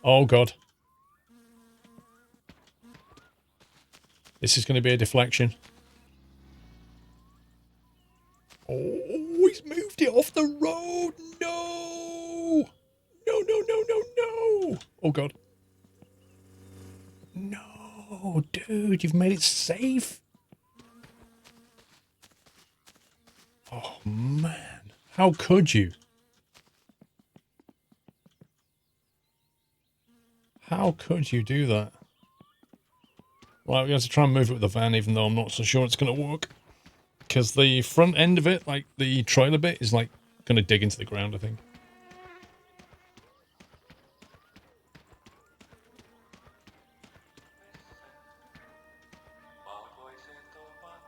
Oh, God. This is going to be a deflection. Oh, he's moved it off the road. No. No, no, no, no, no. Oh, God. No, dude, you've made it safe. Oh, man. How could you? How could you do that? Right, we have to try and move it with the van, even though I'm not so sure it's going to work. Because the front end of it, like the trailer bit, is like going to dig into the ground, I think.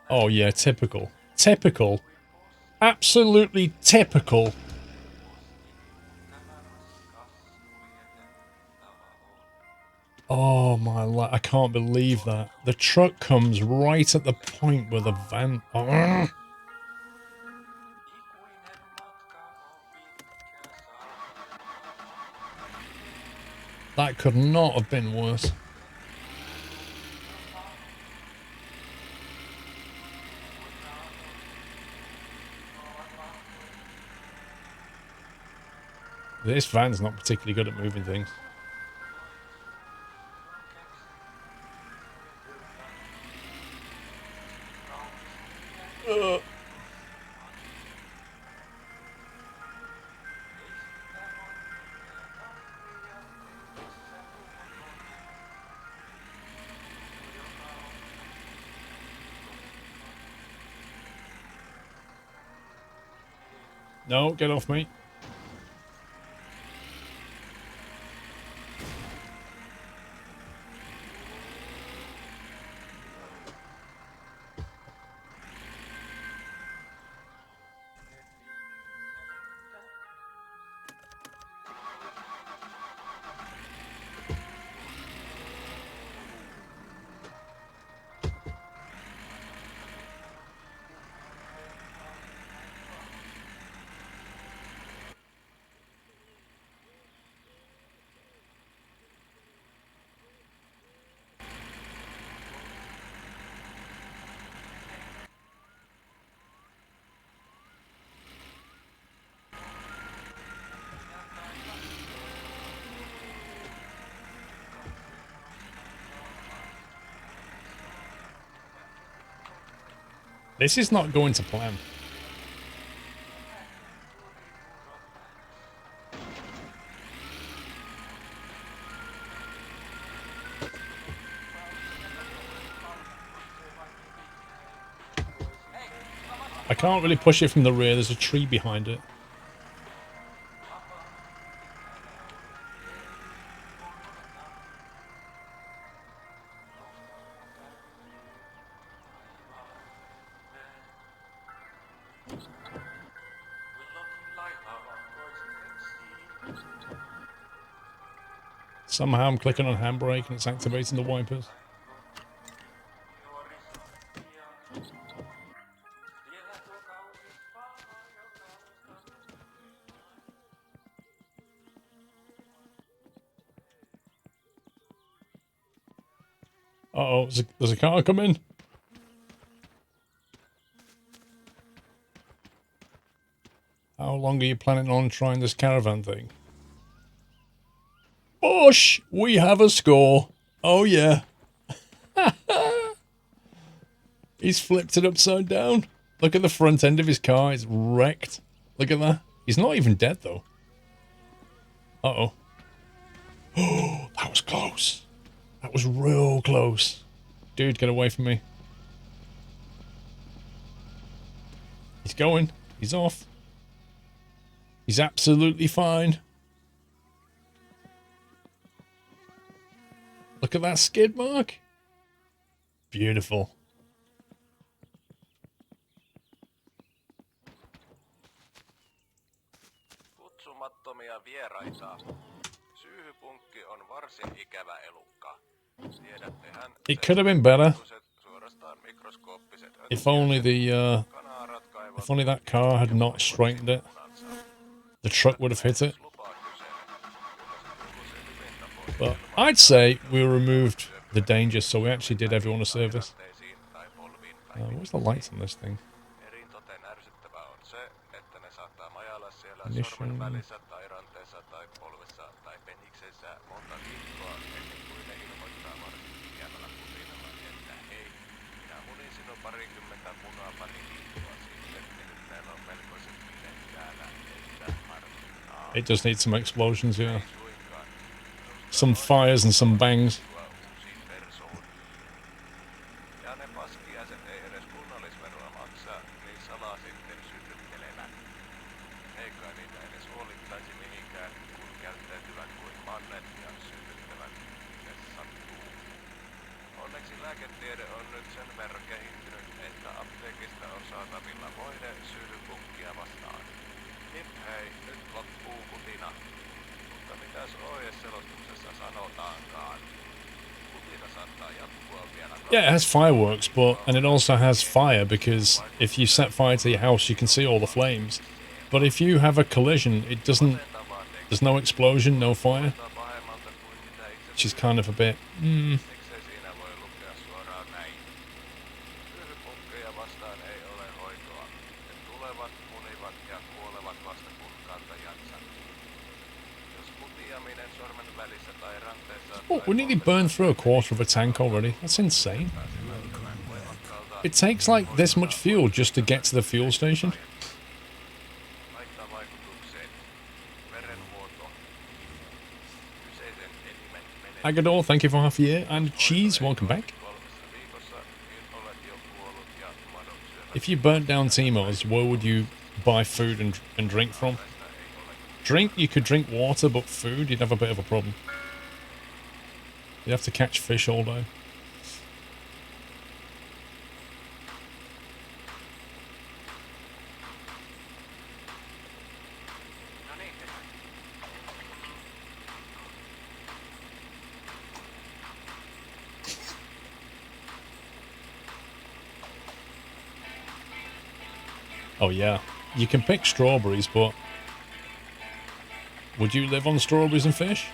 Oh yeah, typical. Typical. Absolutely typical. Oh my life, I can't believe that. The truck comes right at the point where the van... Ugh. That could not have been worse. This van's not particularly good at moving things. No, get off me. This is not going to plan. I can't really push it from the rear. There's a tree behind it. Somehow I'm clicking on handbrake and it's activating the wipers. Uh-oh, there's a car coming. How long are you planning on trying this caravan thing? Bosh! We have a score. Oh yeah. He's flipped it upside down. Look at the front end of his car. It's wrecked. Look at that. He's not even dead though. Uh-oh. Oh, that was close. That was real close. Dude, get away from me. He's going. He's off. He's absolutely fine. Look at that skid mark. Beautiful. Kutsumattomia vieraita. Syyhypunkki on varsin ikävä elukka. Tiedättehän, it could have been better. suorastaan mikroskooppiset If only if only that car had not straightened it. The truck would have hit it. But I'd say we removed the danger, so we actually did everyone a service. Where's the lights on this thing? Eritoten ärsyttävää on se, että ne saattaa majailla siellä Mission. sormen välissä tai ranteessa tai polvessa tai peniksessä monta viikkoa ennen kuin ne ilmoittaa varsin ikävällä putinalla, että hei, minä munin sinun parikymmentä munaa pari viikkoa sitten ja nyt meillä on melkoiset pimeet täällä, että harmittaa. It does need some explosions, yeah. Ei suinkaan. Some fires and some bangs. Uusiin persoonin. Ja ne paskiaiset ei edes kunnallisveroa maksaa, niin salaa sitten sytyttelevät. Eikä niitä edes huolittaisi mihinkään, kun käyttäytyvät kuin mannet ja sytyttävät, miten sattuu. Onneksi lääketiede on nyt sen verran kehittynyt, että apteekista on saatavilla voide syyhypunkkia vastaan. Hip hei, nyt loppuu kutina. Mutta mitäs ohjeselostuksessa sanotaankaan? Kutina saattaa jatkua vielä. Yeah, it has fireworks, and it also has fire, because if you set fire to your house, you can see all the flames. But if you have a collision, it doesn't. There's no explosion, no fire, which is kind of a bit. Miksei siinä voi lukea suoraan näin? Syyhypunkkeja vastaan ei ole hoitoa. Ne tulevat, munivat ja kuolevat vasta kun kantajansa. Jos kutiaminen sormen välissä tai ranteessa... Oh, we nearly burned through a quarter of a tank already. That's insane. It takes like this much fuel just to get to the fuel station. Haittavaikutukset. Verenvuoto. Kyseisen elimen menetys. Agador, thank you for half a year. And Cheese, welcome back. 3 viikossa niin olet jo kuollut ja madonsyövä. If you burnt down Timos, where would you buy food and drink from? Drink, you could drink water, but food, you'd have a bit of a problem. You'd have to catch fish all day. Oh yeah, you can pick strawberries, but would you live on strawberries and fish?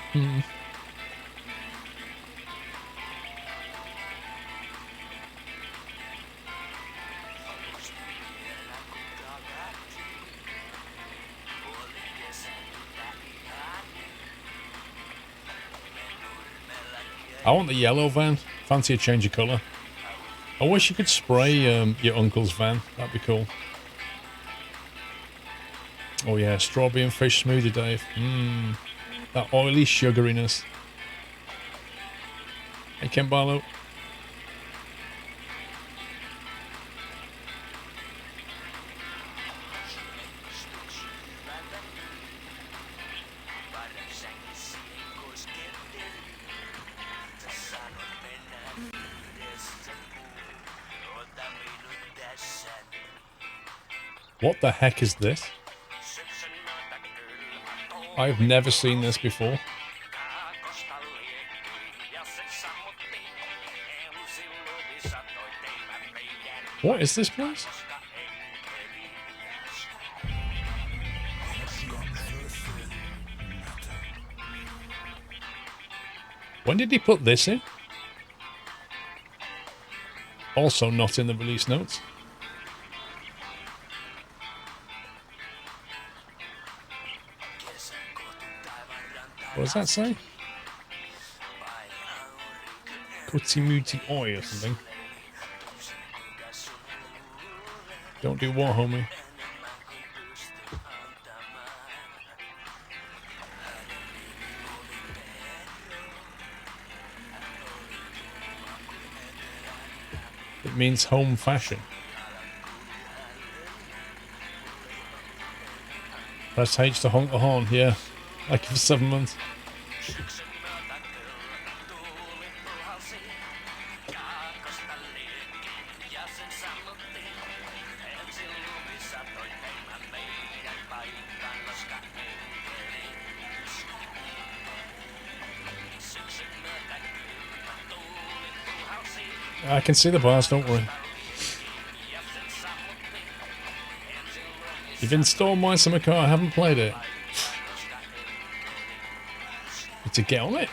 I want the yellow van. Fancy a change of colour. I wish you could spray your uncle's van. That'd be cool. Oh yeah, strawberry and fish smoothie, Dave. That oily sugariness. Hey, Ken Barlow. What the heck is this? I've never seen this before. What is this place? When did he put this in? Also not in the release notes. What does that say? Kutimuti Oi or something. Don't do what, homie? It means home fashion. Press H to honk the horn, yeah. Like for 7 months. I can see the bars, don't worry. You've installed My Summer Car, I haven't played it. Need to get on it.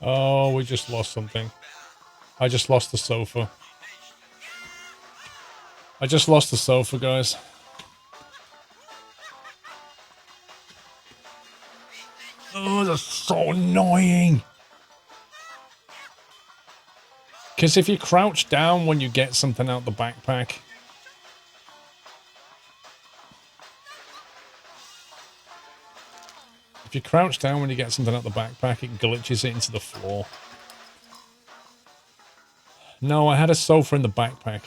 Oh, we just lost something. I just lost the sofa. I just lost the sofa, guys. Oh, that's so annoying. Because if you crouch down when you get something out the backpack... If you crouch down when you get something out the backpack, it glitches it into the floor. No, I had a sofa in the backpack.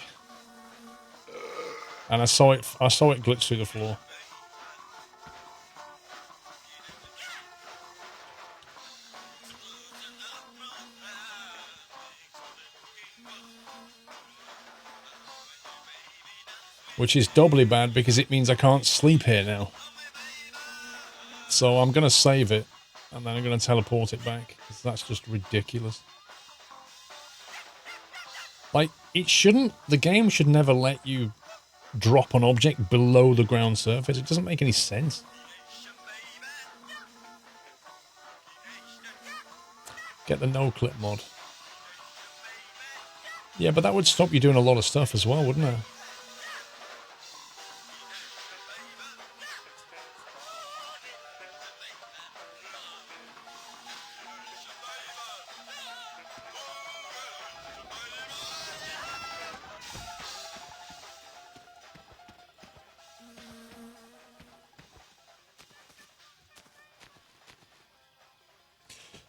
And I saw it glitch through the floor. Which is doubly bad because it means I can't sleep here now. So I'm going to save it. And then I'm going to teleport it back. Because that's just ridiculous. Like, it shouldn't... The game should never let you drop an object below the ground surface. It doesn't make any sense. Get the no-clip mod. Yeah, but that would stop you doing a lot of stuff as well, wouldn't it?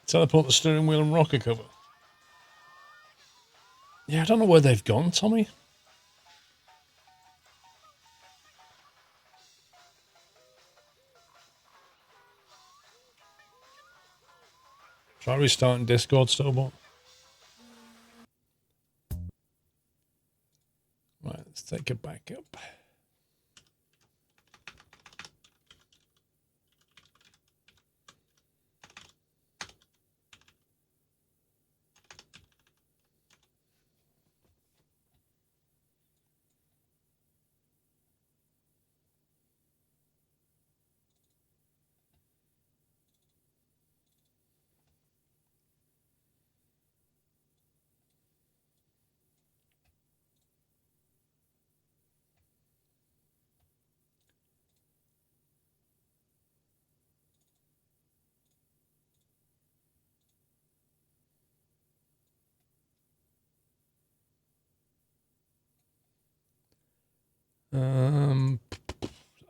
Teleport the steering wheel and rocker cover. Yeah, I don't know where they've gone, Tommy. Try restarting Discord, Stobot. Right, let's take it back up.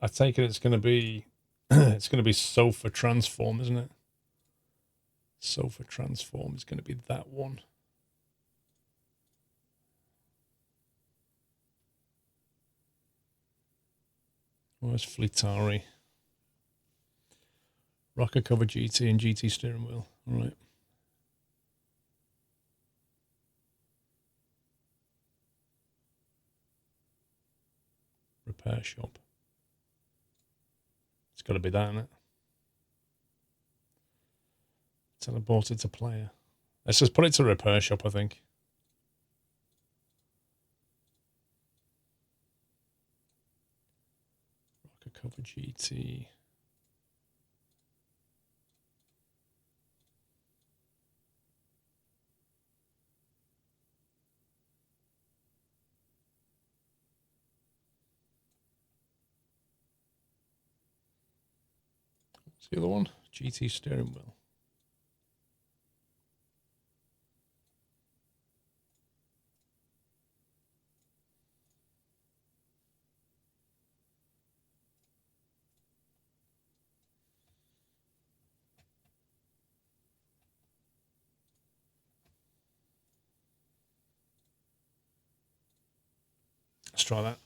I take it it's going to be it's going to be sofa transform, isn't it? Sofa transform is going to be that one. Where's Fleetari? Rocker cover GT and GT steering wheel. All right. Repair shop. It's got to be that, isn't it? Teleported to player. Let's just put it to repair shop, I think. Rocker cover GT. What's the other one? GT steering wheel. Let's try that.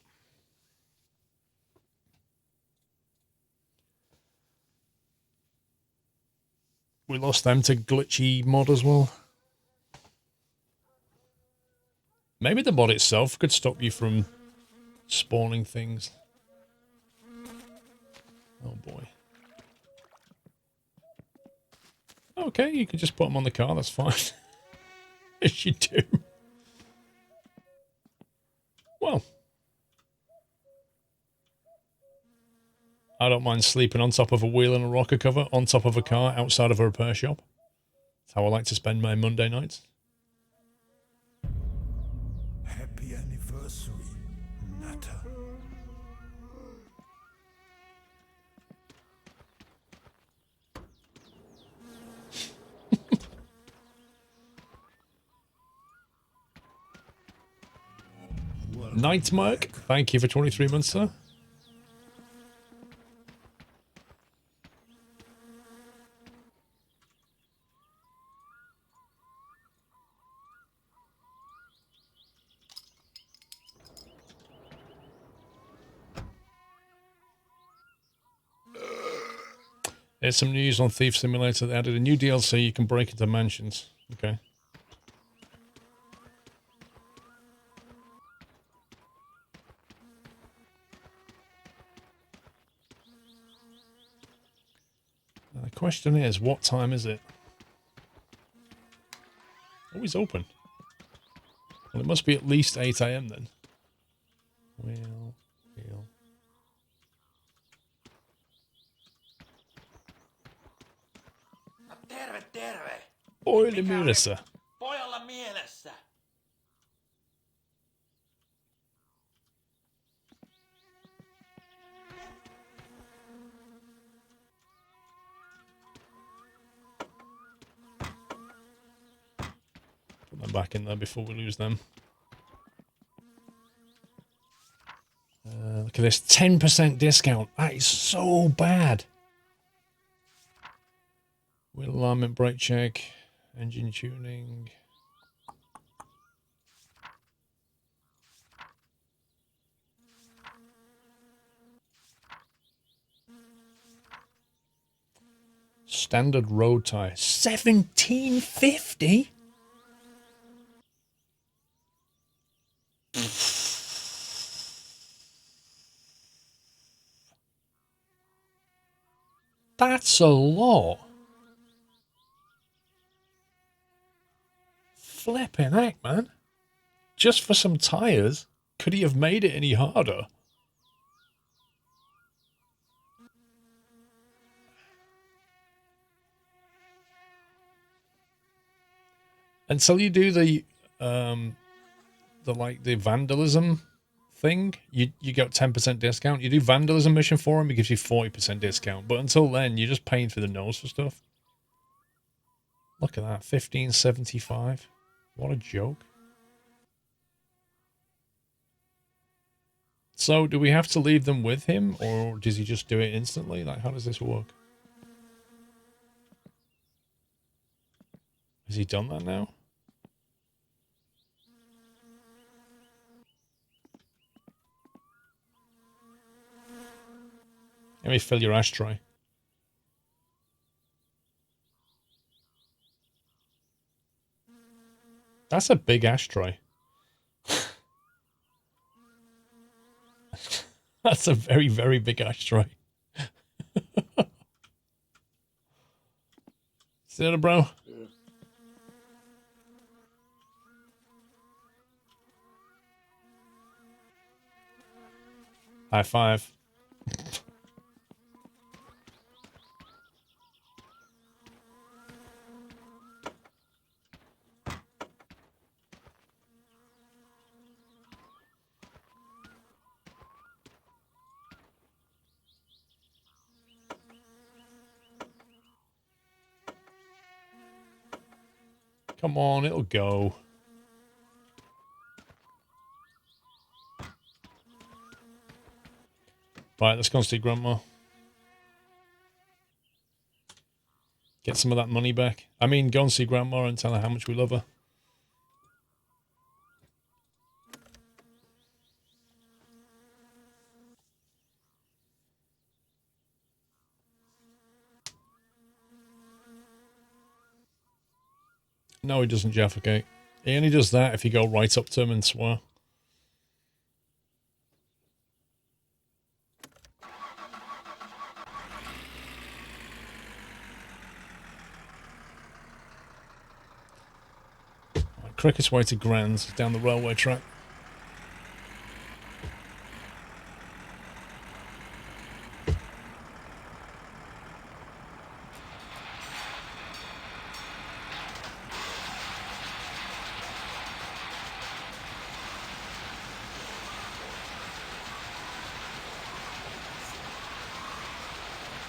We lost them to glitchy mod as well. Maybe the mod itself could stop you from spawning things. Oh boy. Okay, you can just put them on the car, that's fine. Yes, you do. Well. I don't mind sleeping on top of a wheel and a rocker cover, on top of a car, outside of a repair shop. That's how I like to spend my Monday nights. Happy anniversary, Natter. Nightmark, thank you for 23 months, sir. Here's some news on Thief Simulator. They added a new DLC. You can break into mansions. Okay. The question is, what time is it? Always open. Well, it must be at least 8 AM then. Wheel. Terve, terve! Oili mielessä. Pojalla mielessä! Put them back in there before we lose them. Look at this 10% discount. That is so bad. Wheel alignment, brake check, engine tuning. Standard road tire, $17.50. That's a lot. Flipping heck, man. Just for some tires? Could he have made it any harder? Until you do the vandalism thing, you get 10% discount. You do vandalism mission for him, it gives you 40% discount. But until then, you're just paying through the nose for stuff. Look at that, $15.75. What a joke. So, do we have to leave them with him, or does he just do it instantly? Like, how does this work? Has he done that now? Let me fill your ashtray. That's a big ashtray. That's a very, very big ashtray. See that, bro? High five. Come on, it'll go. Right, let's go and see Grandma. Get some of that money back. I mean, go and see Grandma and tell her how much we love her. No, he doesn't Jaffecate. He only does that if you go right up to him and swear. Right, quickest way to Grand's is down the railway track.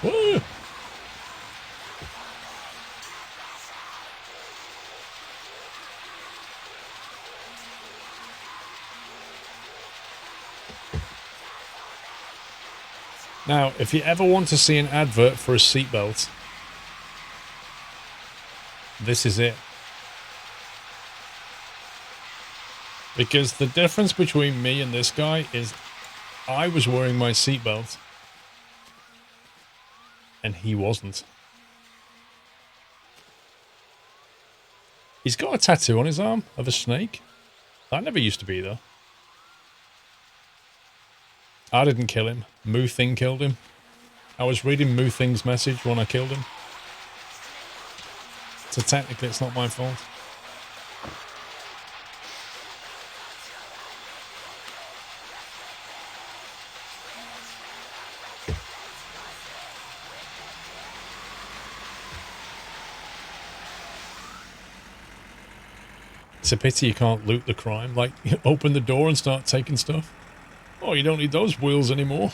Woo! Now, if you ever want to see an advert for a seatbelt, this is it. Because the difference between me and this guy is I was wearing my seatbelt and he wasn't. He's got a tattoo on his arm of a snake. That never used to be there. I didn't kill him. Moo Thing killed him. I was reading Moo Thing's message when I killed him. So technically it's not my fault. It's a pity you can't loot the crime. Like, open the door and start taking stuff. Oh, you don't need those wheels anymore.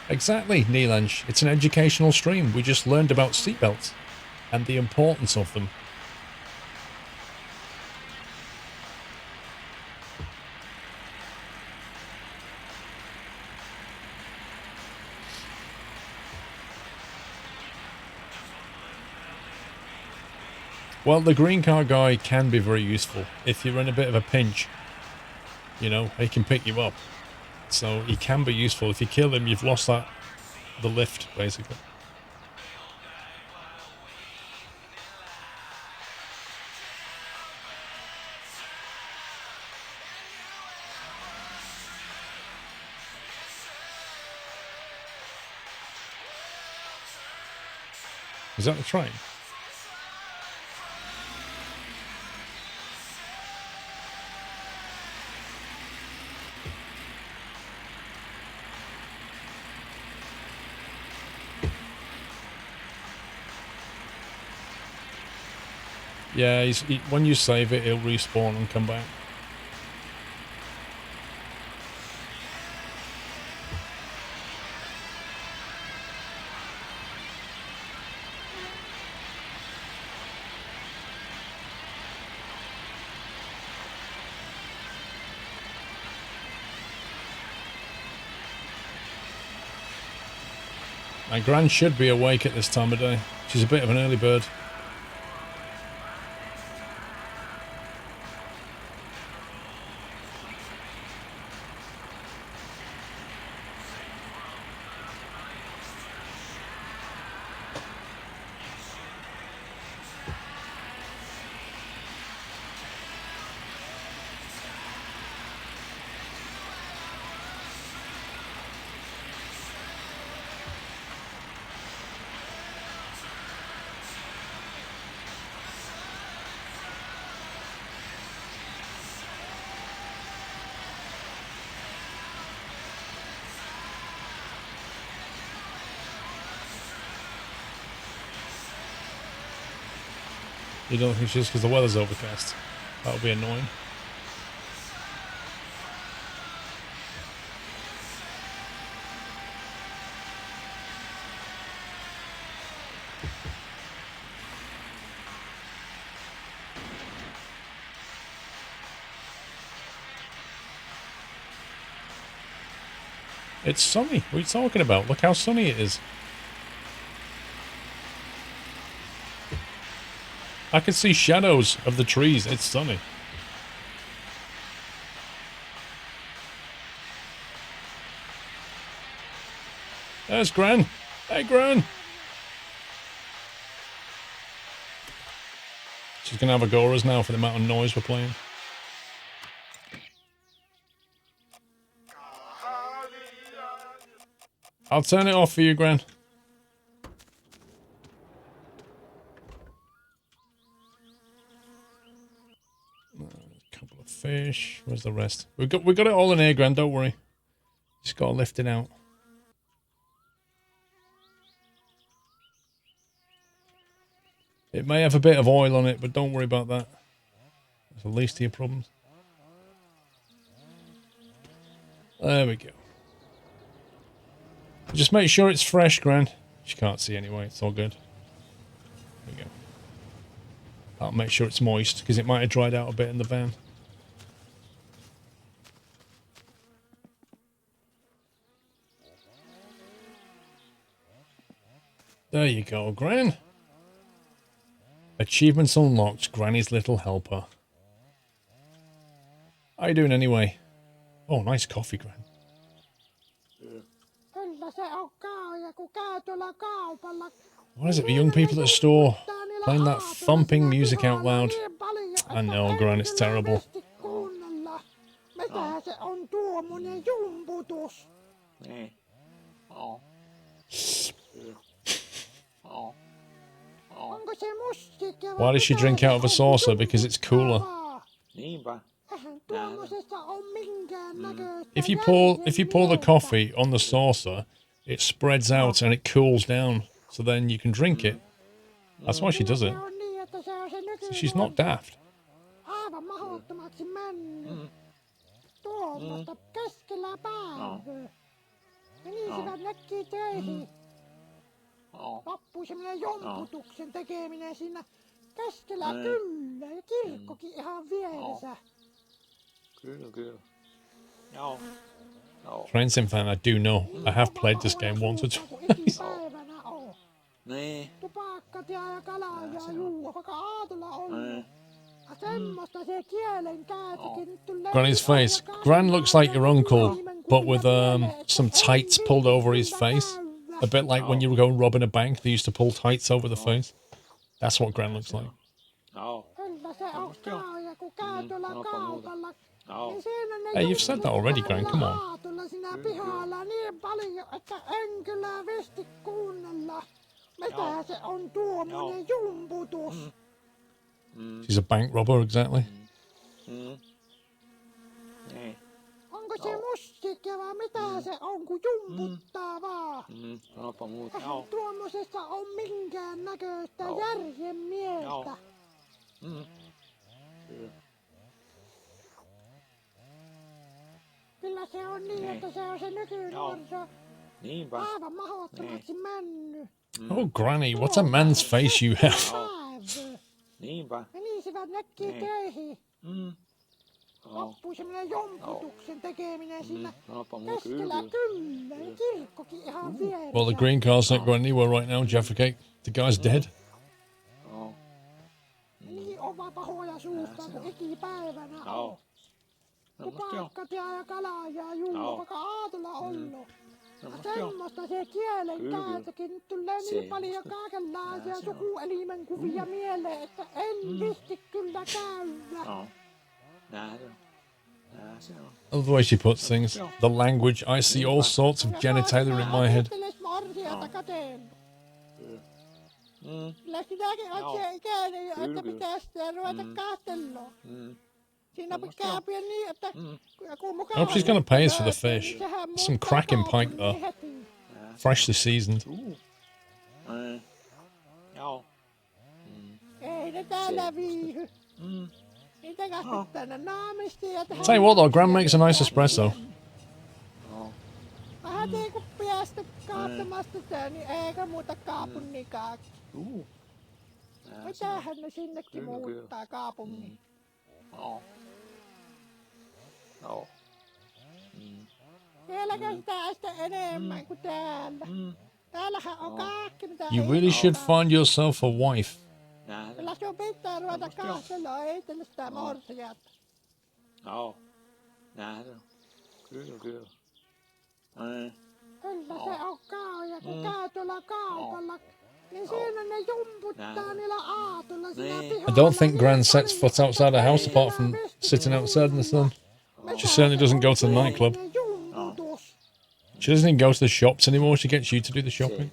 Exactly, Neelange. It's an educational stream. We just learned about seatbelts and the importance of them. Well, the green car guy can be very useful. If you're in a bit of a pinch, you know, he can pick you up. So he can be useful. If you kill him, you've lost the lift, basically. Is that the train? Yeah, when you save it, he'll respawn and come back. My Gran should be awake at this time of day. She's a bit of an early bird. You don't think it's just because the weather's overcast? That'll be annoying. It's sunny. What are you talking about? Look how sunny it is. I can see shadows of the trees. It's sunny. There's Gran. Hey, Gran. She's going to have a go at us now for the amount of noise we're playing. I'll turn it off for you, Gran. Fish. Where's the rest? We got it all in here, Gran. Don't worry. Just gotta lift it out. It may have a bit of oil on it, but don't worry about that. That's the least of your problems. There we go. Just make sure it's fresh, Gran. She can't see anyway. It's all good. There we go. I'll make sure it's moist because it might have dried out a bit in the van. There you go, Gran. Achievements unlocked. Granny's little helper. How you doing anyway? Oh, nice coffee, Gran. What is it, the young people at the store playing that thumping music out loud? I know, Gran, it's terrible. Why does she drink out of a saucer? Because it's cooler. If you pour the coffee on the saucer, it spreads out and it cools down, so then you can drink it. That's why she does it. So she's not daft. Fencing fan, I do know. I have played this game once or twice. Granny's face. Gran looks like your uncle, but with some tights pulled over his face. A bit like when you were going robbing a bank, they used to pull tights over the face. That's what Gran looks like. Hey, you've said that already, Gran. Come on. She's a bank robber, exactly. Oh, Granny, what a man's face you have. Well, the green car's not going anywhere right now, Jaffa Cake. The guy's dead. I love the way she puts things. The language, I see all sorts of genitalia in my head. I hope she's going to pay us for the fish. Some cracking pike though. Freshly seasoned. Tell you what though, Gran makes a nice espresso. You really should find yourself a wife. I don't think Gran sets foot outside the house apart from sitting outside in the sun. She certainly doesn't go to the nightclub. She doesn't even go to the shops anymore. She gets you to do the shopping.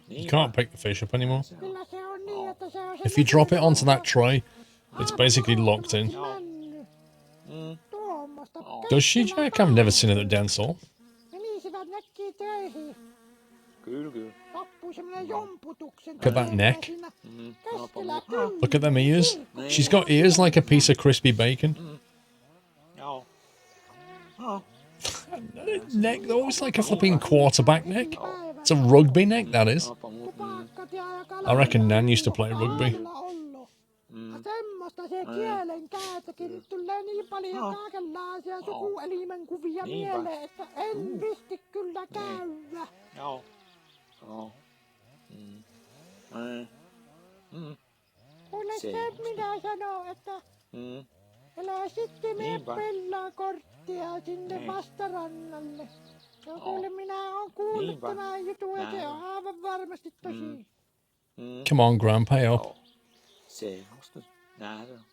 You can't pick the fish up anymore. If you drop it onto that tray, it's basically locked in. Does she, Jack? I've never seen her at dance hall. Menisivät näkkiin töihin. Kyllä, kyllä. Loppuu semmonen jomputuksen. Look at that neck. Siinä Onpa keskellä muuta. kyllä. Look at them ears. She's got ears like a piece of crispy bacon. Joo. Joo. Neck, though, it's like a flipping quarterback neck. It's a rugby neck, that is. Onpa muuta. Tupakkat ja I reckon Nan used to play rugby. Aavilla ollut. Ja semmoista se kielen käyttökin. Nyt tulee niin paljon kaikenlaisia sukuelimen kuvia Niinpä. mieleen, että en visti kyllä käydä. Joo. Joo. Kuule Se se minä sanon, että älä sitten mene Niinpä. pelaa korttia sinne vastarannalle. Ja kuule minä oon kuullut Niinpä. tämän jutun ja se on aivan varmasti tosi. Come on, Gran, pay up. Se musta nähdään.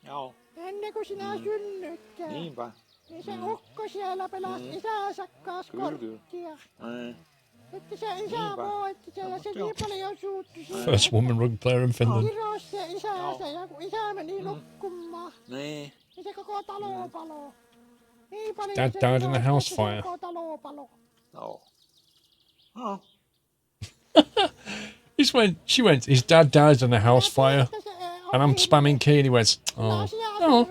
Joo. Ennen kuin sinä synnytkään, Niinpä. niin se ukko siellä pelasi isänsä kanssa Kyllä, kyllä. korttia. Ei. Että se isä Niinpä. voitti sen ja se niin paljon suuttui siihen. First woman rugby player in Finland. Kirosi se isänsä ja kun isä meni nukkumaan, Niin. niin se koko talo paloi. Niin paljon Dad se died in a kirosi, house että se fire. koko talo paloi. Joo. Joo. She went, his dad died in a house fire. And I'm spamming key and he went, oh. Oh.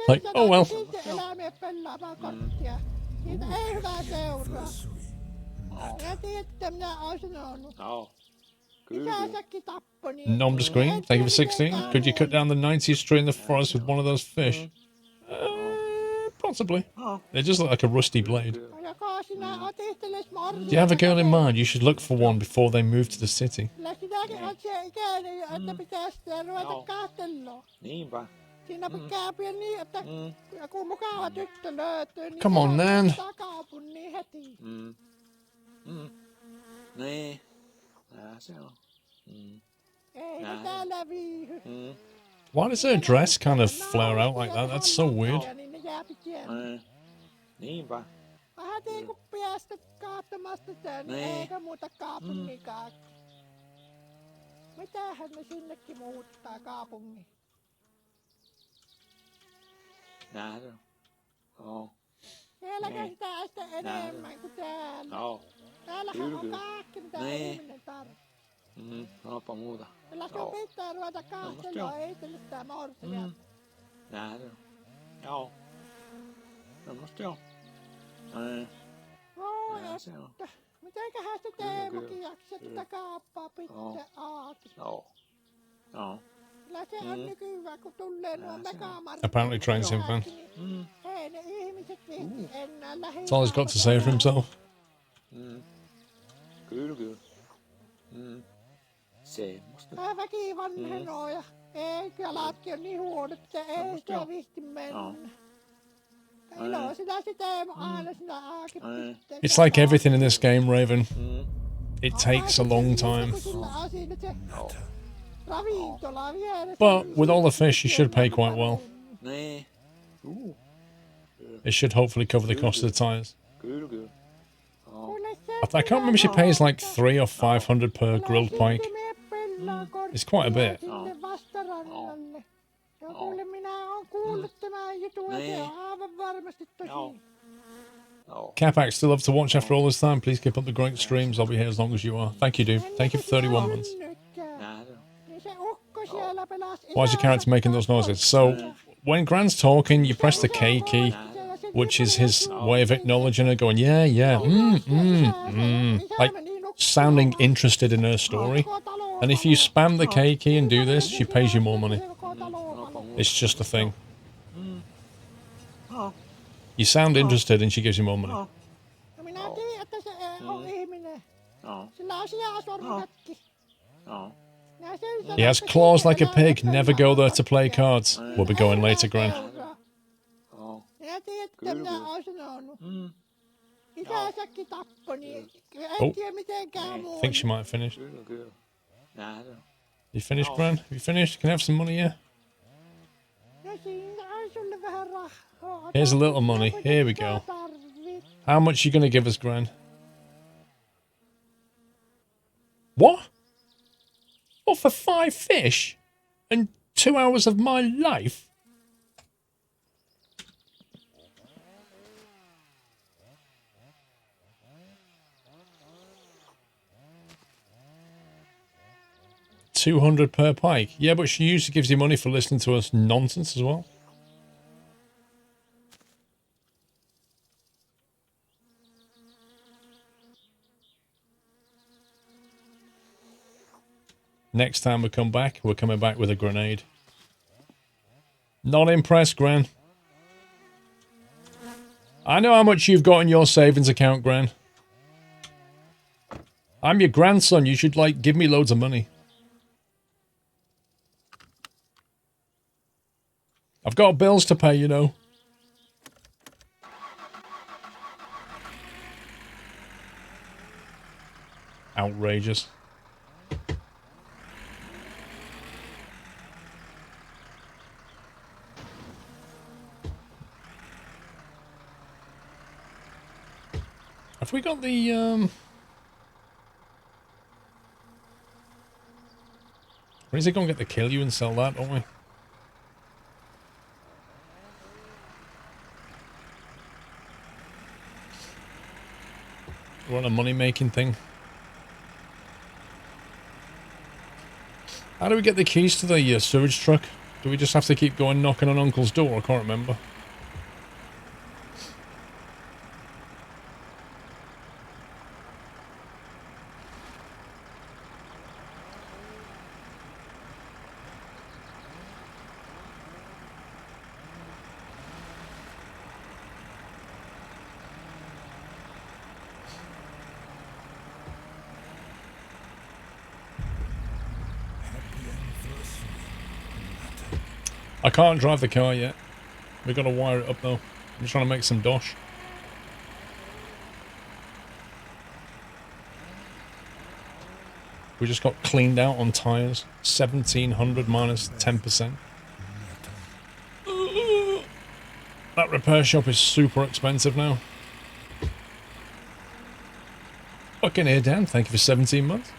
Like, oh well. Sitten eläimet pelaamaan korttia. Siitä ei hyvää seuraa. Ja tiedätte, minä oon sanonut. Joo. Kyllä, kyllä. Isäsäkin tappoi niin. Nom the screen. Thank you for 16. Could you cut down the 90s tree in the forest with one of those fish? Possibly. They just look like a rusty blade. Joka sinä oot ihteles morsia. Do you have a girl in mind? You should look for one before they move to the city. Kyllä sinäkin oot se ikäinen jo, että pitää sitä ruveta katselua. Niinpä. Siinä pitää niin, että joku mukava tyttö löytyy, niin Come on, Nan. takaupungin heti. Niin. Nää se on. Ei ne täällä viihy. Why does her dress kind of flare out like that? That's so weird. Ja niin ne jääpi tielle. Niinpä. Vähän niin kuin päästä katsomasta sen, Niin. eikä muuta kaupunginkaan. Mitähän ne sinnekin muuttaa kaupungin? Nähdään. Joo. Sielläkö sitä sitten enemmän kuin täällä? Joo. Täällähän Kyllä, on kyllä. kaikki, mitä Niin. ihminen tarvitsee. Onpa muuta. Kyllä sun pitää ruveta katselemaan itselle sitä morsia. Nähdään. Joo. Semmosta joo. Voi Nää se on. että. Mitenköhän se Teemokin jaksaa tätä kauppaa pitää auki? Joo. Joo. Kyllä se on nykyään, kun tulee nuo megamarkkinat. Apparently trains him, man. Ei ne ihmiset viitti enää lähi. That's all he's got to say for himself. Kyllä, kyllä. Semmosta. Vähän väki vanhenoo ja ei jalatkin on niin huonot, että ei sitä viitti mennä. Ilo sitä Teemo aina sitä auki pitää. It's like everything in this game, Raven. It takes a long time. Sillä on siinä se ravintola vieressä. But with all the fish, you should pay quite well. Niin. It should hopefully cover the cost of the tires. Kyllä, kyllä. I can't remember she pays like 300 or 500 per grilled pike. It's quite a bit. Sinne vastarannalle. Ja kuule, minä oon kuullut tämän jutun ja se on aivan varmasti tosi. Capac, still love to watch after all this time. Please keep up the great streams. I'll be here as long as you are. Thank you, dude. Thank you for 31 months. Nähdään. Niin se ukko siellä pelasi Why is your character making those noises? So, when Gran's talking, you press the K key, which is his way of acknowledging her, going, yeah, yeah, like sounding interested in her story. And if you spam the K key and do this, she pays you more money. It's just a thing. You sound interested and she gives you more money. No minä tiedän, että se on ihminen. Sillä on sijasormukatkin. He has claws like a pig. Never go there to play cards. We'll be going later, Gran. Minä tiedän, että minä oon sanonut. Isäsäkin tappoi, niin Oh. en tiedä mitenkään I muu. think she might have finished. Kyllä, kyllä. Nähdään. You finished, Gran? You finished? Can I have some money, yeah? No siinä on sulle vähän rahaa. Here's a little money. Here we go. How much are you going to give us, Gran? What? What, for 5 fish? And 2 hours of my life? 200 per pike. Yeah, but she usually gives you money for listening to us nonsense as well. Next time we come back, we're coming back with a grenade. Not impressed, Gran. I know how much you've got in your savings account, Gran. I'm your grandson. You should, like, give me loads of money. I've got bills to pay, you know. Outrageous. Have we got the, Or is it going to get the kill you and sell that, don't we? We're on a money-making thing. How do we get the keys to the sewage truck? Do we just have to keep going knocking on Uncle's door? I can't remember. I can't drive the car yet. We've got to wire it up though. I'm just trying to make some dosh. We just got cleaned out on tyres. 1,700 minus 10%. That repair shop is super expensive now. Fucking here, Dan. Thank you for 17 months.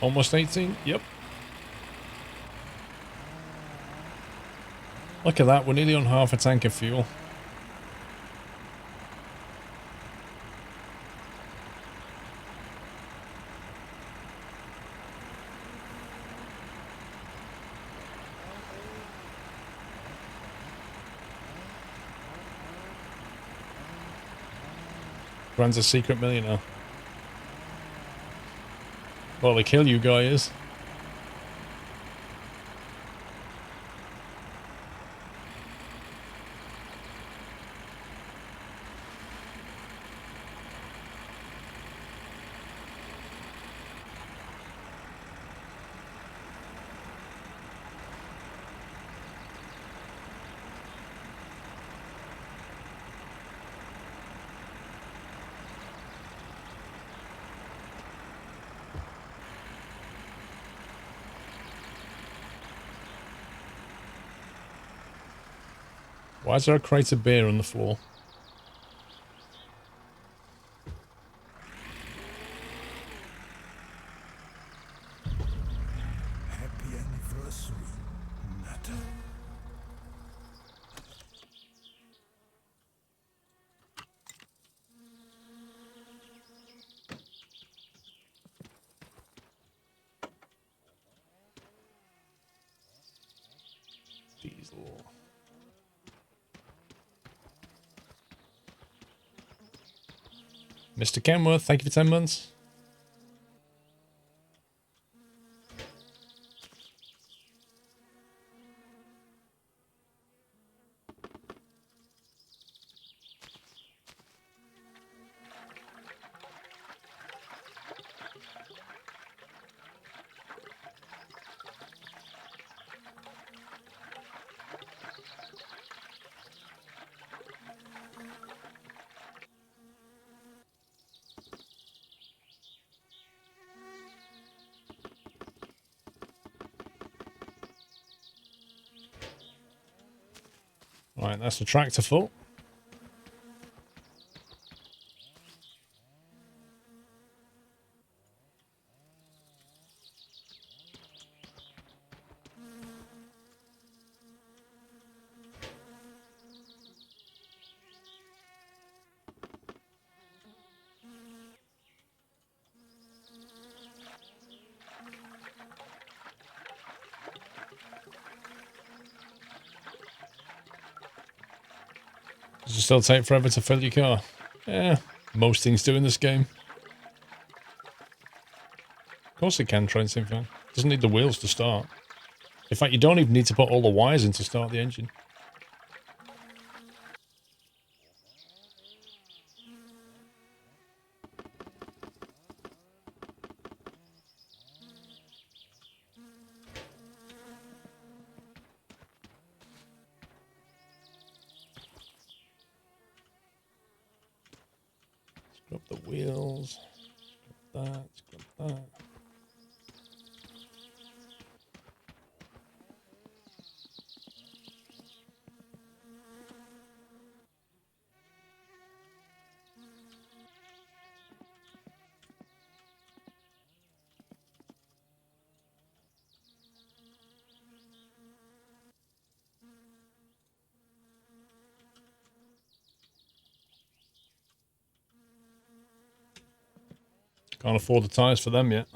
Almost 18? Yep. Look at that, we're nearly on half a tank of fuel. Gran's a secret millionaire. Well, the kill you guy is. Why is there a crate of beer on the floor? Happy anniversary, Natter. Diesel. Mr. Kenworth, thank you for 10 months. Right, that's the tractor full. Does it still take forever to fill your car? Yeah, most things do in this game. Of course it can, Train Simfan. Doesn't need the wheels to start. In fact, you don't even need to put all the wires in to start the engine. Scrub the wheels. Scrub that, scrub that. Can't afford the tyres for them yet.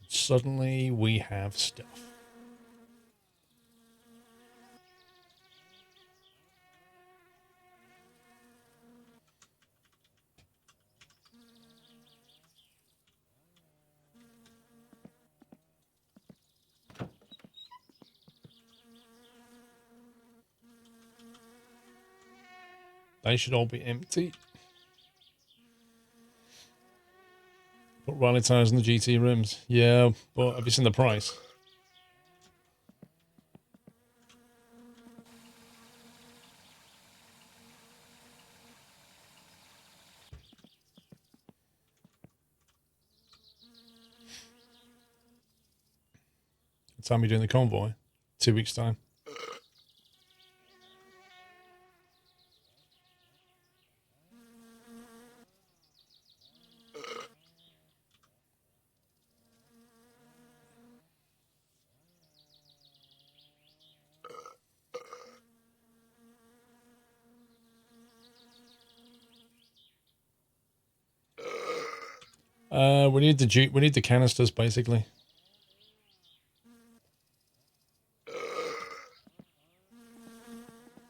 Suddenly we have stuff. They should all be empty. Put rally tyres on the GT rims. Yeah, but have you seen the price? What time are you doing the convoy? 2 weeks' time. We need the canisters basically.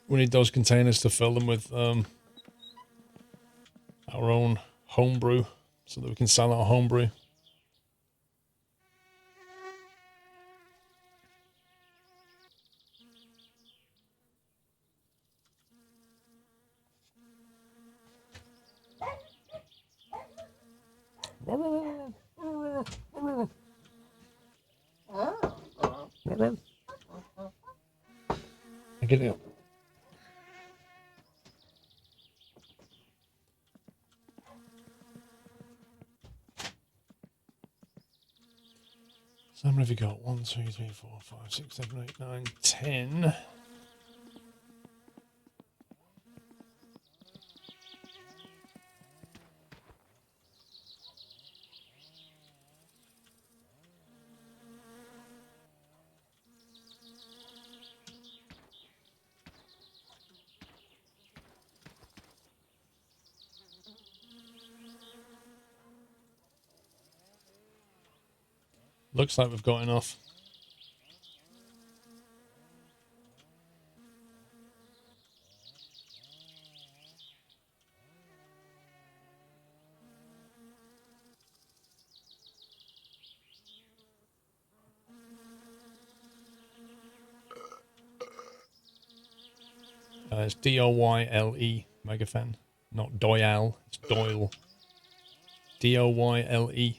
We need those containers to fill them with our own homebrew so that we can sell our homebrew. I get it. So how many have you got? 1, 2, 3, 4, 5, 6, 7, 8, 9, 10. Looks like we've got enough. It's Doyle, mega fan. Not Doyle, it's Doyle. Doyle.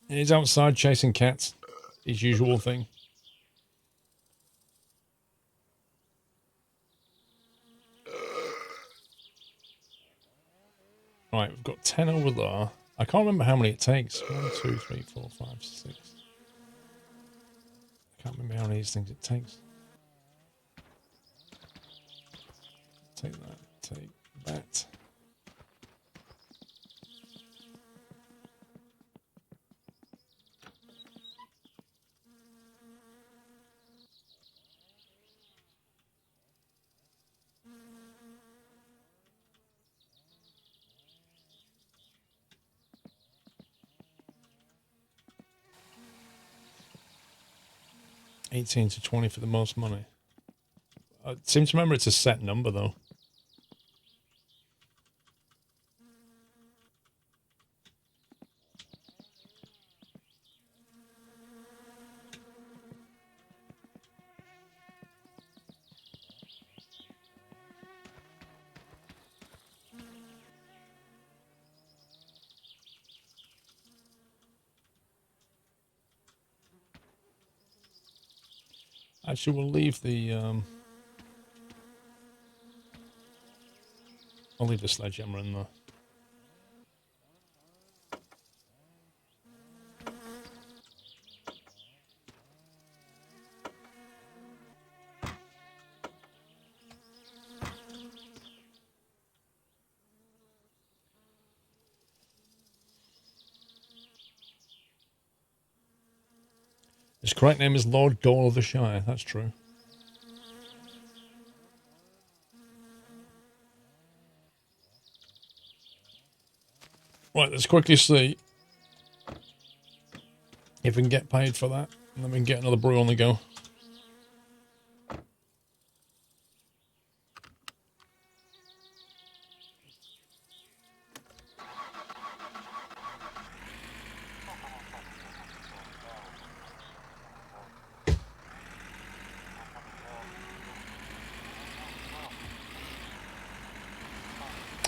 He's outside chasing cats. His usual thing. Right, we've got 10 over there. I can't remember how many it takes. 1, 2, 3, 4, 5, 6. I can't remember how many of these things it takes. Take that. Take that. 18 to 20 for the most money. I seem to remember it's a set number, though. Actually, we'll leave the I'll leave the sledgehammer in there. His correct name is Lord Gore of the Shire. That's true. Right, let's quickly see if we can get paid for that, and then we can get another brew on the go.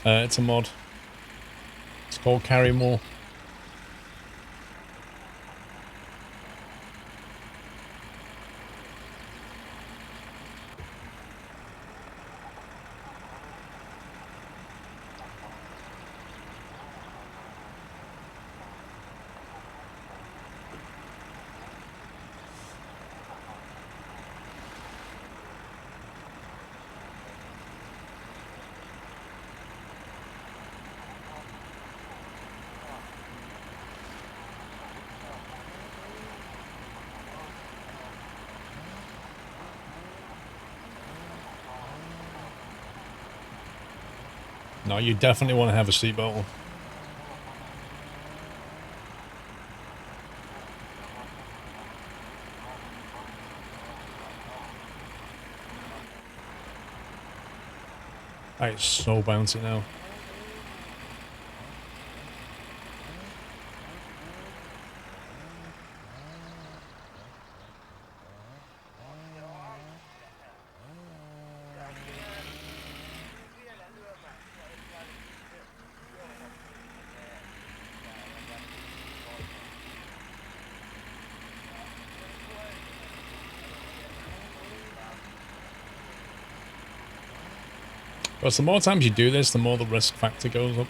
It's a mod. It's called Carry More. No, you definitely want to have a seatbelt. That is so bouncy now. Because the more times you do this, the more the risk factor goes up.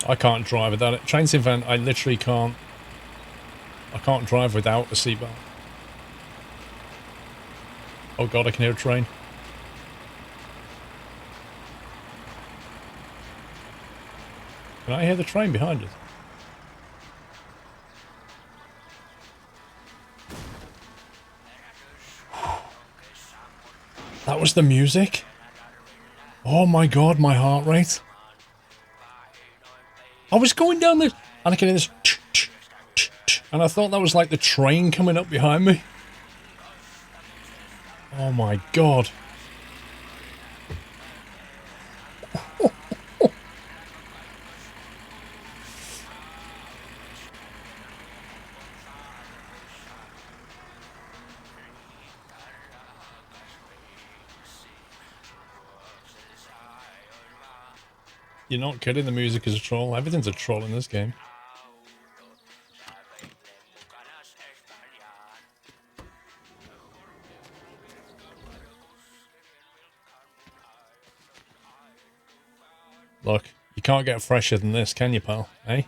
I can't drive without it. Trains event, I literally can't. I can't drive without a seatbelt. Oh god, I can hear a train. Can I hear the train behind us? That was the music? Oh my god, my heart rate. I was going down this, and I can hear this, and I thought that was like the train coming up behind me. Oh my god. You're not kidding, the music is a troll. Everything's a troll in this game. Look, you can't get fresher than this, can you, pal? Eh?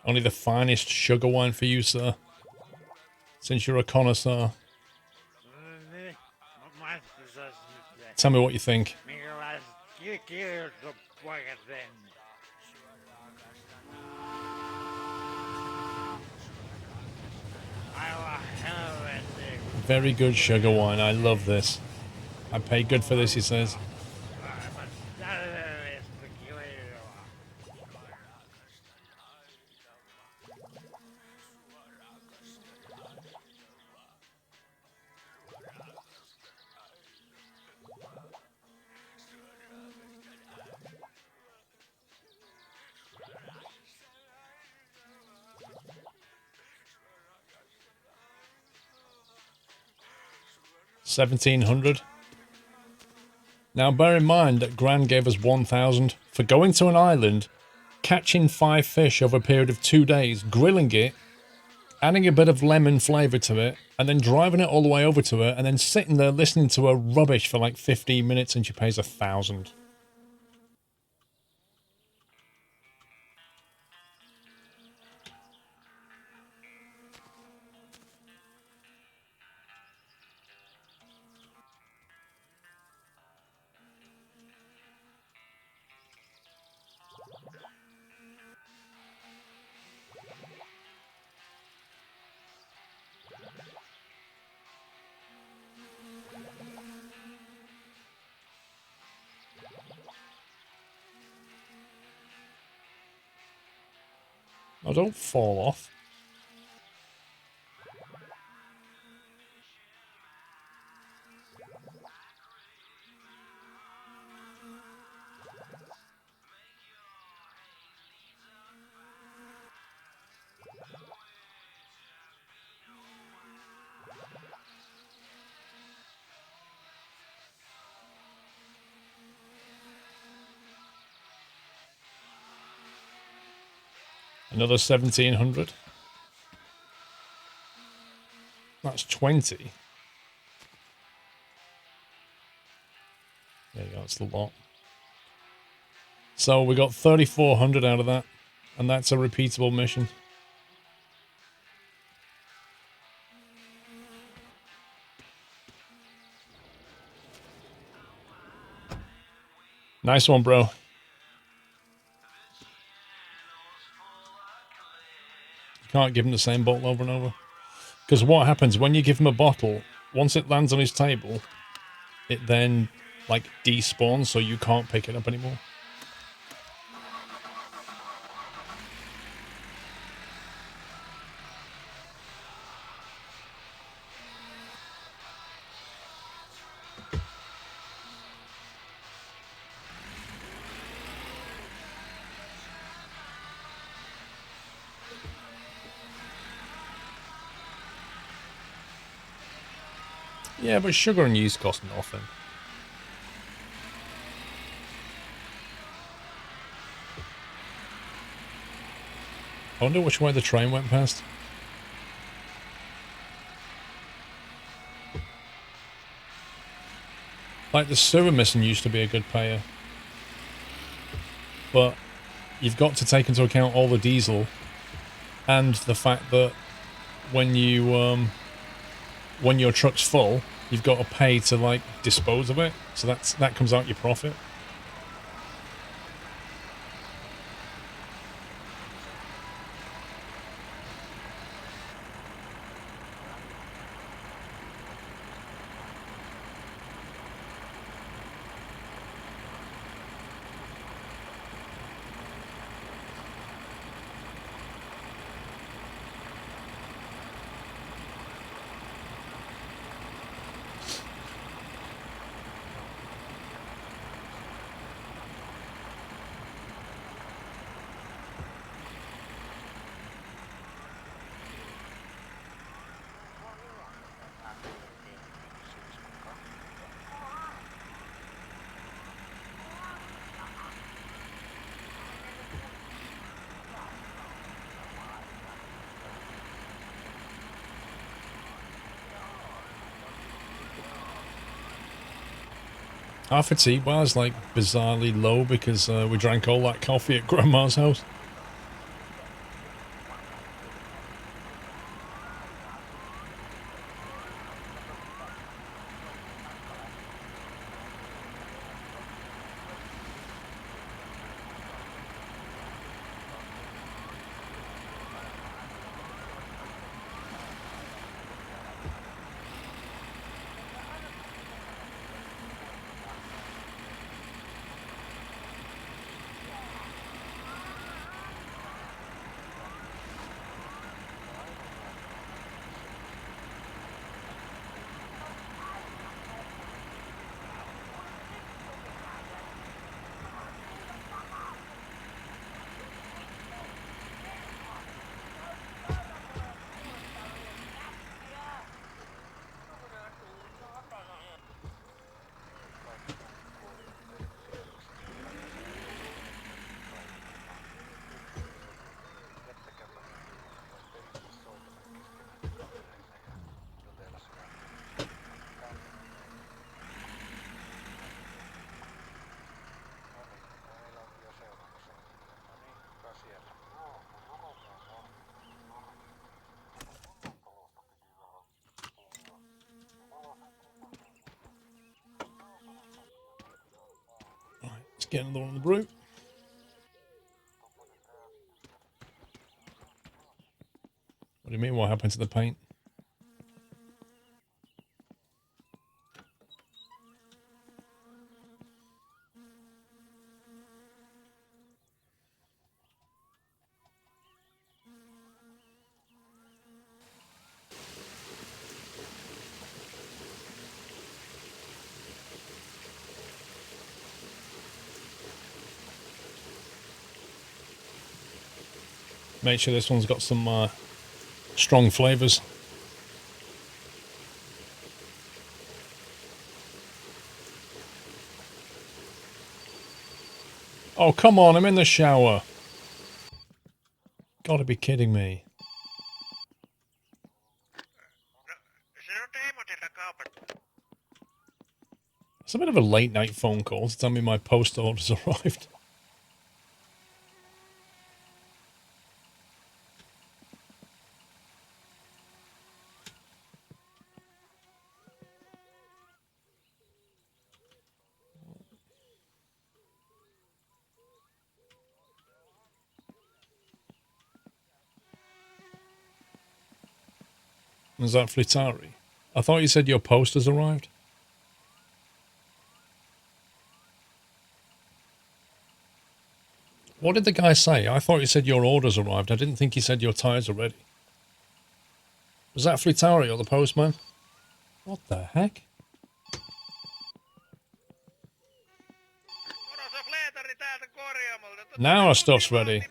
Only the finest sugar wine for you, sir. Since you're a connoisseur. Tell me what you think. Very good sugar wine. I love this. I pay good for this, he says. $1,700. Now bear in mind that Gran gave us 1,000 for going to an island, catching 5 fish over a period of 2 days, grilling it, adding a bit of lemon flavour to it, and then driving it all the way over to her, and then sitting there listening to her rubbish for like 15 minutes, and she pays 1,000. Oh, don't fall off. Another 1,700. That's 20. There you go, that's the lot. So we got 3,400 out of that, and that's a repeatable mission. Nice one, bro. You can't give him the same bottle over and over. Because what happens when you give him a bottle, once it lands on his table, it then, like, despawns, so you can't pick it up anymore. Yeah, but sugar and yeast cost nothing. I wonder which way the train went past. Like, the sewer mission used to be a good payer. But you've got to take into account all the diesel and the fact that when you when your truck's full, you've got to pay to, like, dispose of it. So that comes out your profit. Our fatigue bar's like bizarrely low because we drank all that coffee at Grandma's house. Get another one on the brew. What do you mean? What happened to the paint? Make sure this one's got some strong flavors. Oh, come on, I'm in the shower. Gotta be kidding me. It's a bit of a late night phone call to tell me my post order's arrived. Is that Flitari? I thought you said your post has arrived. What did the guy say? I thought he said your orders arrived. I didn't think he said your tires are ready. Was that Flitari or the postman? What the heck? Now our stuff's ready.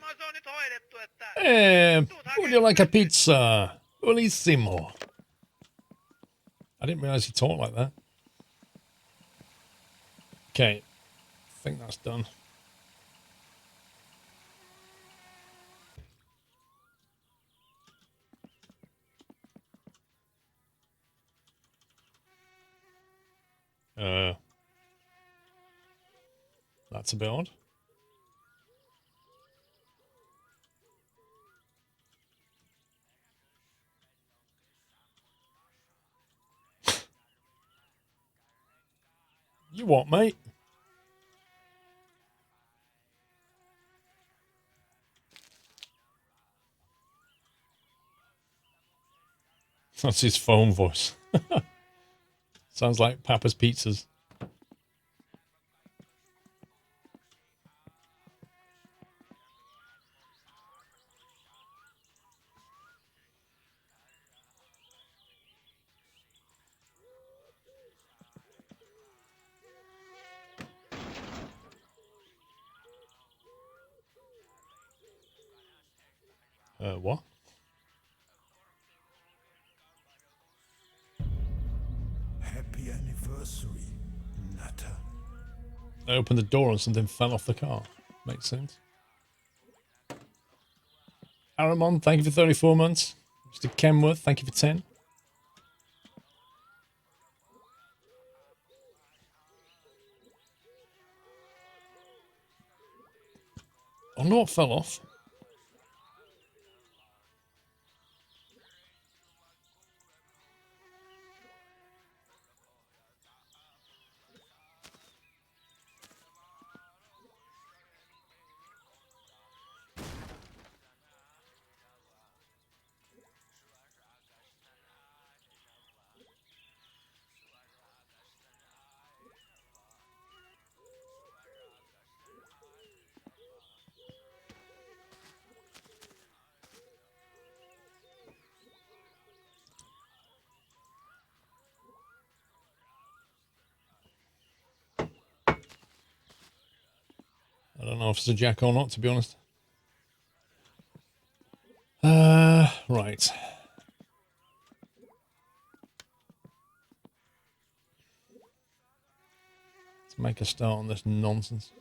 Would you like a pizza? Buonissimo. I didn't realize he talked like that. Okay. I think that's done. That's a bit odd. You what, mate? That's his phone voice. Sounds like Papa's Pizzas. What? Happy anniversary, Nutter. I opened the door and something fell off the car. Makes sense. Aramon, thank you for 34 months. Mr. Kenworth, thank you for 10. I wonder what fell off. I don't know if it's a jack or not, to be honest. Right. Let's make a start on this nonsense.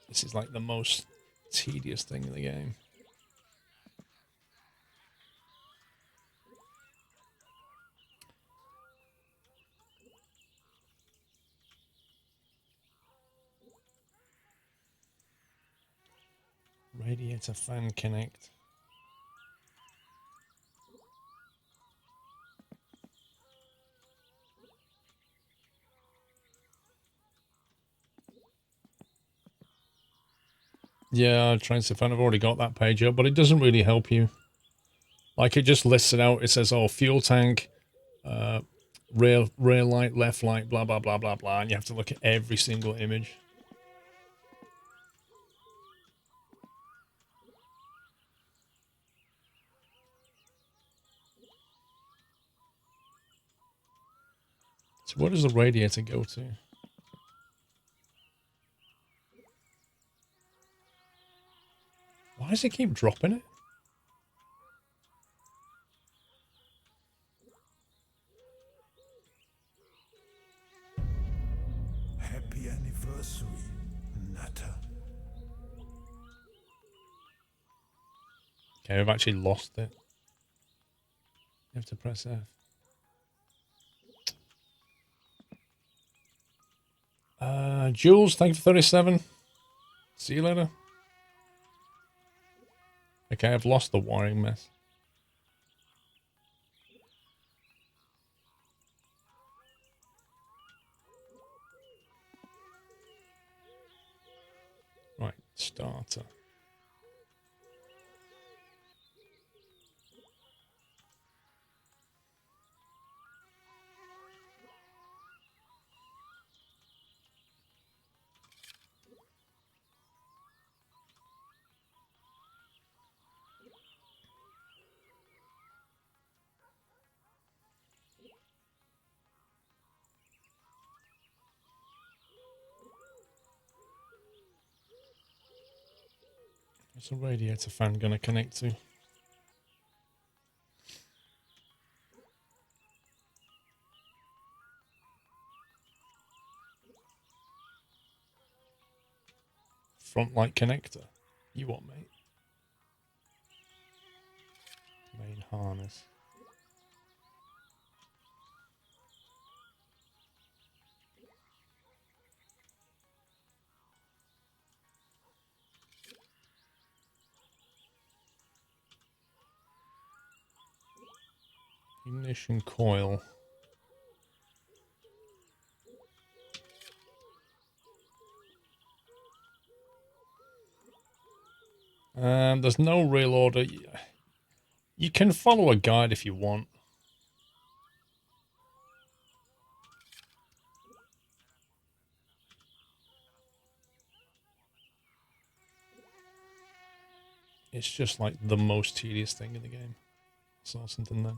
This is like the most tedious thing in the game. Radiator fan connect. Yeah, I'm trying to find. I've already got that page up, but it doesn't really help you. Like, it just lists it out. It says, oh, fuel tank, rear light, left light, blah, blah, blah, blah, blah. And you have to look at every single image. So where does the radiator go to? Why does it keep dropping it? Happy anniversary, Nutter. Okay, I've actually lost it. You have to press F. Jules, thank you for 37. See you later. Okay, I've lost the wiring mess. Right, starter. What's a radiator fan going to connect to? Front light connector. You what, mate? Main harness. Ignition coil. There's no real order. You can follow a guide if you want. It's just like the most tedious thing in the game. Saw something then.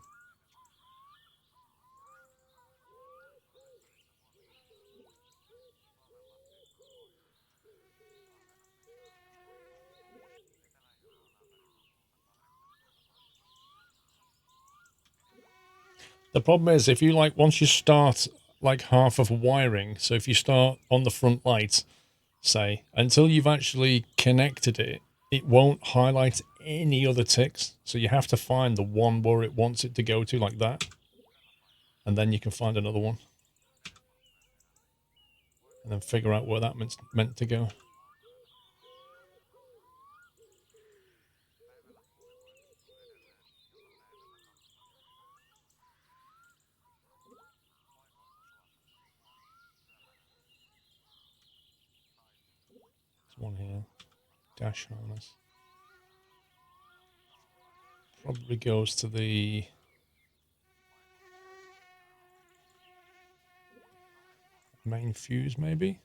The problem is, if you like, once you start like half of wiring, so if you start on the front light, say, until you've actually connected it, it won't highlight any other ticks. So you have to find the one where it wants it to go to, like that. And then you can find another one. And then figure out where that meant to go. There's one here. Dash harness. Probably goes to the... main fuse, maybe?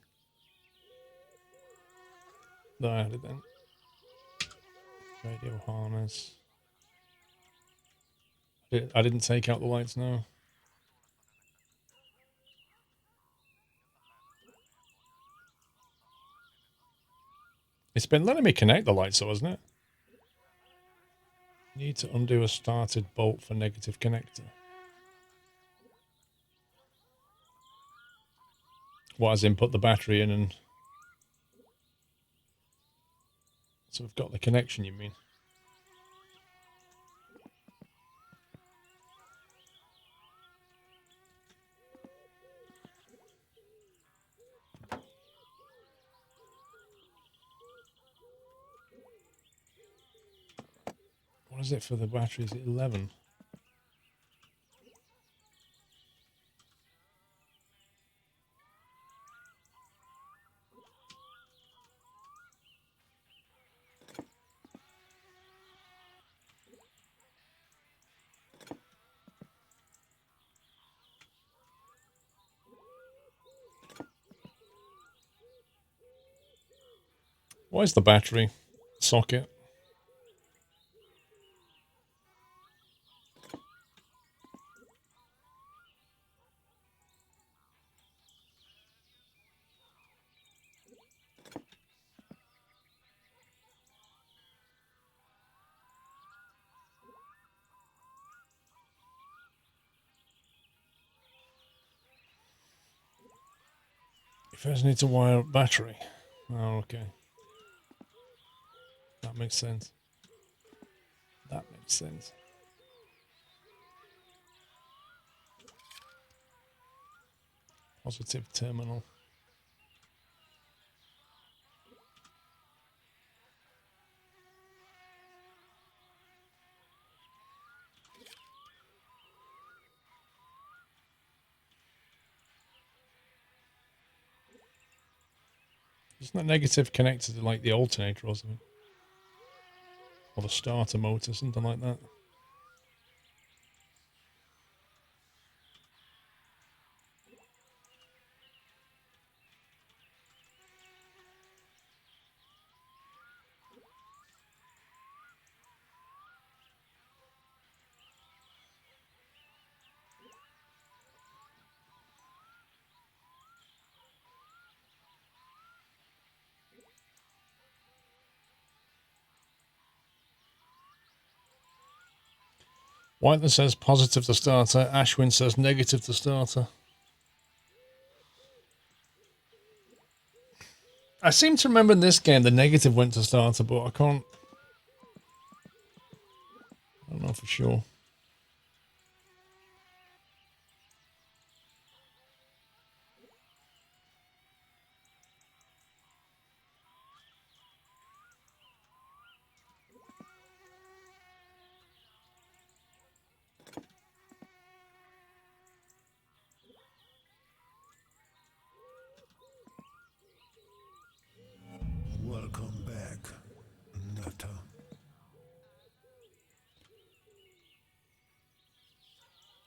No, I had it then. Radio harness. I didn't take out the lights, no. It's been letting me connect the lights, though, hasn't it? Need to undo a started bolt for negative connector. What, as in put the battery in and... So we've got the connection, you mean? What is it for the battery? Is it 11? Why is the battery socket? You first need to wire up battery. Oh, okay. That makes sense. That makes sense. Positive terminal. Isn't that negative connected to like the alternator or something? Or the starter motor, something like that. Whiteland says positive to starter. Ashwin says negative to starter. I seem to remember in this game the negative went to starter, but I don't know for sure. Welcome back, Nutter.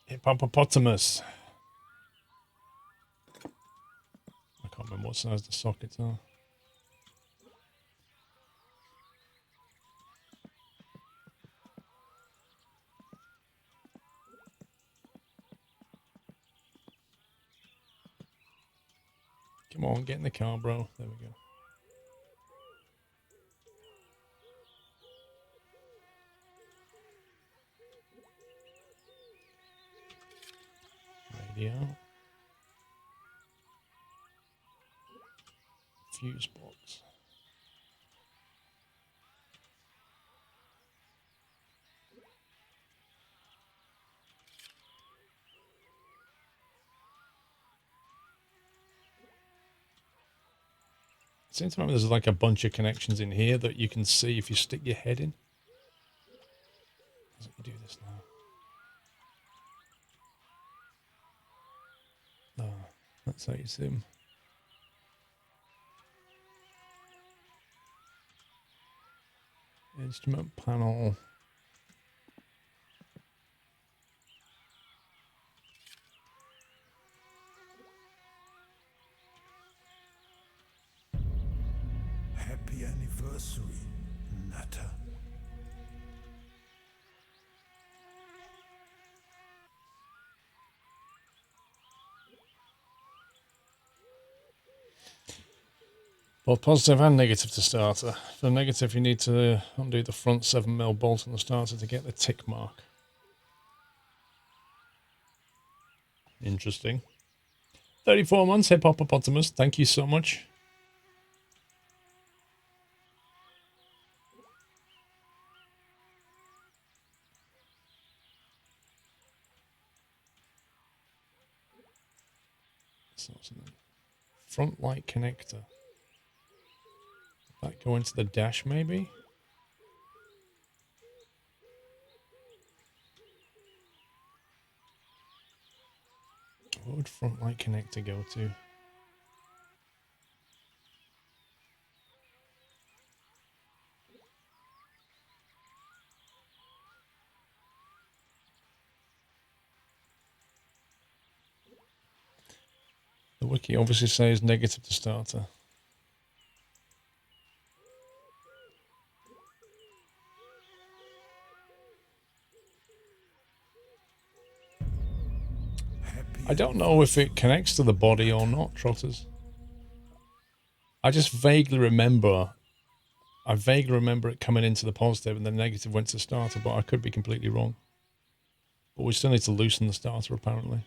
Hippopotamus. I can't remember what size the sockets are. Come on, get in the car, bro. There we go. Radio. Fuse box. Seems to remember there's like a bunch of connections in here that you can see if you stick your head in. How do you do this now? Oh, that's how you see them. Instrument panel. Happy anniversary, Nutter. Both positive and negative to starter. For negative, you need to undo the front 7mm bolt on the starter to get the tick mark. Interesting. 34 months, Hippopotamus. Thank you so much. Front light connector. That go into the dash, maybe? What would front light connector go to? The wiki obviously says negative to starter. I don't know if it connects to the body or not, Trotters. I just vaguely remember... I vaguely remember it coming into the positive and the negative went to starter, but I could be completely wrong. But we still need to loosen the starter, apparently.